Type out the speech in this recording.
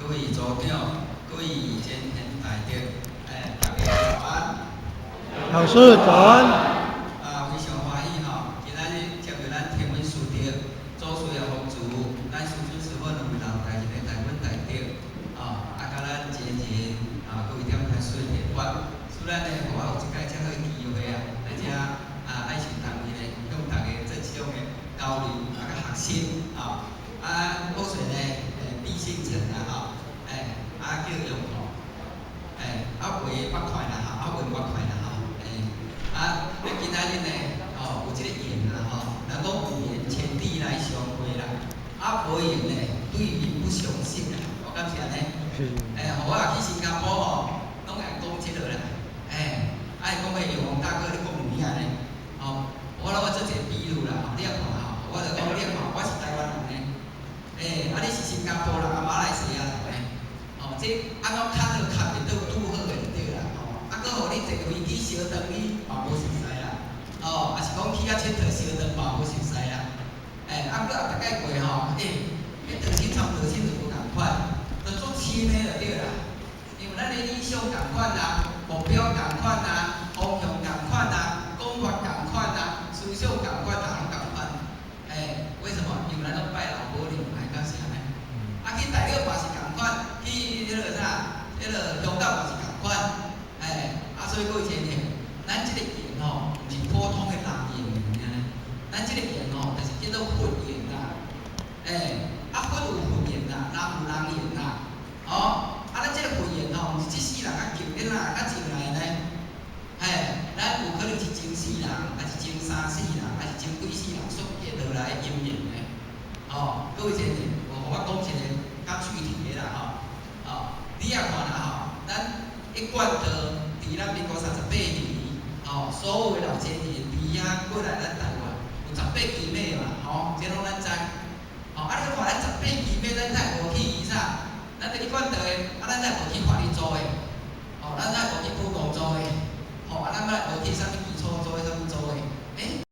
各位组长、各位前贤大德，大家早安。老师早安。非常欢喜吼，今仔日接到咱天文师长祖师的奉旨，咱师尊师傅两位老大一个台湾大德，甲咱前贤各位点开水提法，虽然呢，我有一届这个机会来遮爱情单位呢，向大家做这种的交流甲学习好势呢，必姓陈叫用吼，袂捌快啦袂捌快啦今仔日呢，有这个缘啦人讲有缘千里来相会啦，无缘呢，对面不相识啦，我感谢呢，我去新加坡拢会讲这个啦，讲要用大哥你讲有影呢，我做一个比喻啦，你看我就讲你我是台湾人呢，你是新加坡人马来西亚人呢，这安怎卡就卡袂到拄好的就对啦，搁互你坐飞机相当你嘛无熟悉啦，也是讲去佚佗相当嘛无熟悉啦，搁大概过迄长青差不多就无共款，就做亲的就对啦，因为咱的理想共款啦，目标共款啦，方向共款啦，讲法共款啦，思想共款啦，拢共款，为什么？因为咱拢拜老母娘，敢是安尼？去大陆嘛是共款，去迄个啥，迄个香港嘛是共款，所以各位前贤，咱这个缘毋是普通的人缘，咱这个缘就是叫做佛缘啦，佛有佛缘啦，人有人缘啦，咱这个佛缘毋是这世人求紧啦，进来呢，咱有可能是前世人，还是前三世人，还是前几世人所结落来的因缘呢，各位前贤，我讲一个较具体的啦，你也看啦，咱一贯的。伫咱民国38年，所有的老前贤伫遐过来咱台湾，有18期尾嘛，这拢咱知。你去看咱18期尾，咱才无去啥？咱一贯的，咱才无去法律组的，咱才无去普通组的，咱才无去啥物